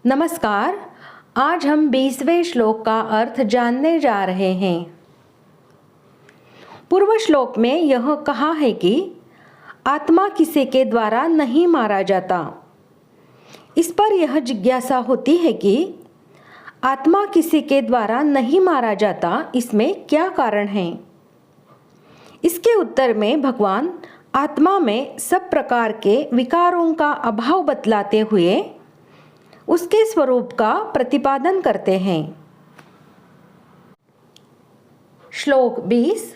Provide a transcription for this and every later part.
नमस्कार। आज हम 20वें श्लोक का अर्थ जानने जा रहे हैं। पूर्व श्लोक में यह कहा है कि आत्मा किसी के द्वारा नहीं मारा जाता। इस पर यह जिज्ञासा होती है कि आत्मा किसी के द्वारा नहीं मारा जाता, इसमें क्या कारण है। इसके उत्तर में भगवान आत्मा में सब प्रकार के विकारों का अभाव बतलाते हुए उसके स्वरूप का प्रतिपादन करते हैं। श्लोक 20।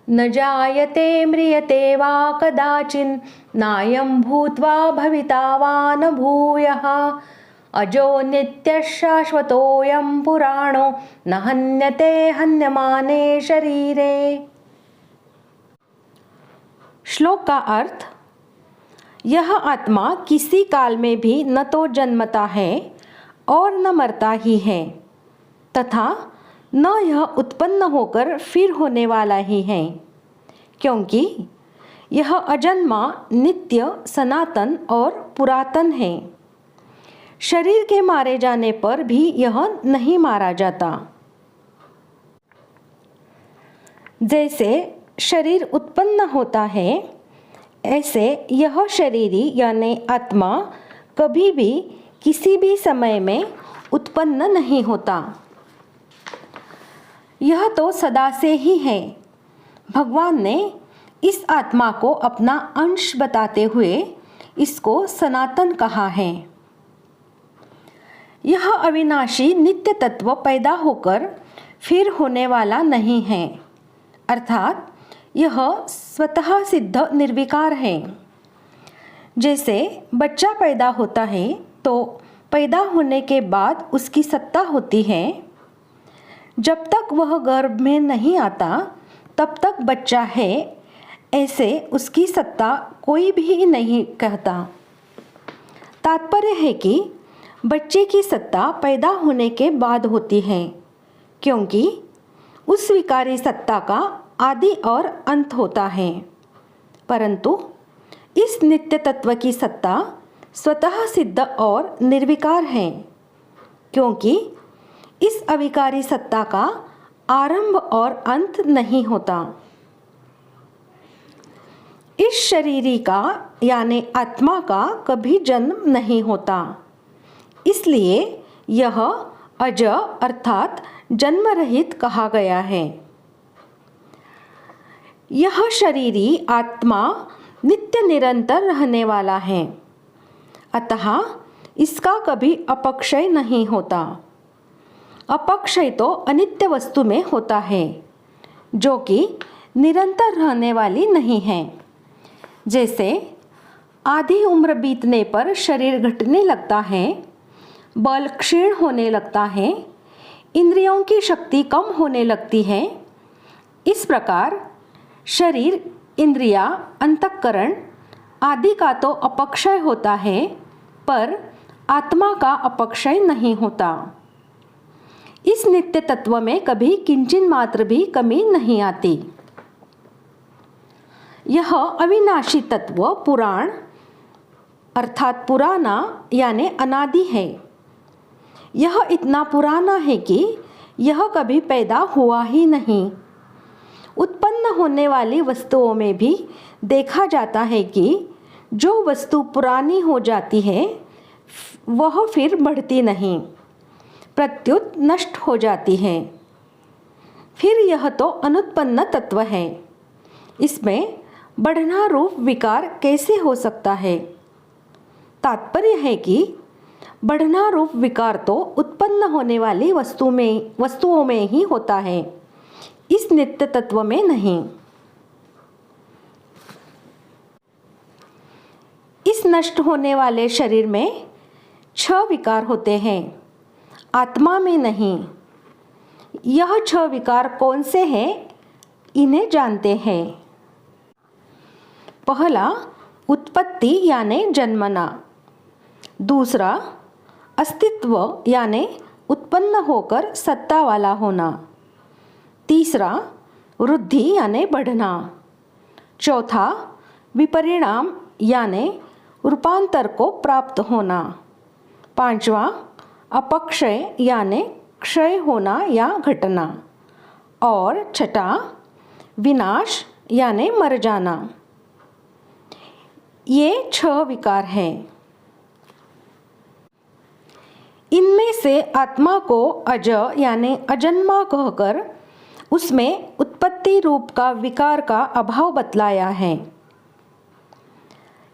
न जायते म्रियते वा कदाचिन् नायं भूत्वा भविता वा न भूयः अजो नित्यः शाश्वतोऽयं पुराणो न हन्यते हन्यमाने शरीरे। श्लोक का अर्थ, यह आत्मा किसी काल में भी न तो जन्मता है और न मरता ही है, तथा न यह उत्पन्न होकर फिर होने वाला ही है, क्योंकि यह अजन्मा, नित्य, सनातन और पुरातन है। शरीर के मारे जाने पर भी यह नहीं मारा जाता। जैसे शरीर उत्पन्न होता है, ऐसे यह शरीरी यानी आत्मा कभी भी किसी भी समय में उत्पन्न नहीं होता। यह तो सदा से ही है। भगवान ने इस आत्मा को अपना अंश बताते हुए इसको सनातन कहा है। यह अविनाशी नित्य तत्व पैदा होकर फिर होने वाला नहीं है, अर्थात यह स्वतः सिद्ध निर्विकार है। जैसे बच्चा पैदा होता है तो पैदा होने के बाद उसकी सत्ता होती है। जब तक वह गर्भ में नहीं आता तब तक बच्चा है, ऐसे उसकी सत्ता कोई भी नहीं कहता। तात्पर्य है कि बच्चे की सत्ता पैदा होने के बाद होती है, क्योंकि उस विकारी सत्ता का आदि और अंत होता है। परंतु इस नित्य तत्व की सत्ता स्वतः सिद्ध और निर्विकार है, क्योंकि इस अविकारी सत्ता का आरंभ और अंत नहीं होता। इस शरीरी का यानी आत्मा का कभी जन्म नहीं होता, इसलिए यह अज अर्थात जन्म रहित कहा गया है। यह शरीरी आत्मा नित्य निरंतर रहने वाला है, अतः इसका कभी अपक्षय नहीं होता। अपक्षय तो अनित्य वस्तु में होता है, जो कि निरंतर रहने वाली नहीं है। जैसे आधी उम्र बीतने पर शरीर घटने लगता है, बल क्षीण होने लगता है, इंद्रियों की शक्ति कम होने लगती है। इस प्रकार शरीर, इंद्रिया, अंतःकरण आदि का तो अपक्षय होता है, पर आत्मा का अपक्षय नहीं होता। इस नित्य तत्व में कभी किंचित मात्र भी कमी नहीं आती। यह अविनाशी तत्व पुराण अर्थात पुराना यानी अनादि है। यह इतना पुराना है कि यह कभी पैदा हुआ ही नहीं। उत्पन्न होने वाली वस्तुओं में भी देखा जाता है कि जो वस्तु पुरानी हो जाती है वह फिर बढ़ती नहीं, प्रत्युत नष्ट हो जाती है। फिर यह तो अनुत्पन्न तत्व है। इसमें बढ़ना रूप विकार कैसे हो सकता है। तात्पर्य है कि बढ़ना रूप विकार तो उत्पन्न होने वाली वस्तुओं में ही होता है, इस नित्य तत्व में नहीं। इस नष्ट होने वाले शरीर में 6 विकार होते हैं, आत्मा में नहीं। यह 6 विकार कौन से हैं, इन्हें जानते हैं। पहला उत्पत्ति यानी जन्मना, दूसरा अस्तित्व यानी उत्पन्न होकर सत्ता वाला होना, तीसरा वृद्धि यानी बढ़ना, चौथा विपरिणाम यानी रूपांतर को प्राप्त होना, पांचवा अपक्षय यानी क्षय होना या घटना। और छठा विनाश यानी मर जाना। ये 6 विकार हैं। इनमें से आत्मा को अज यानी अजन्मा कहकर उसमें उत्पत्ति रूप का विकार का अभाव बतलाया है।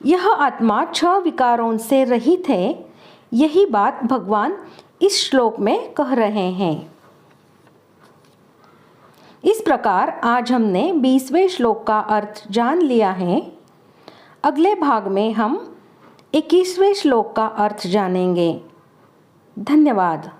यह आत्मा 6 विकारों से रहित है, यही बात भगवान इस श्लोक में कह रहे हैं। इस प्रकार आज हमने 20वें श्लोक का अर्थ जान लिया है। अगले भाग में हम 21वें श्लोक का अर्थ जानेंगे। धन्यवाद।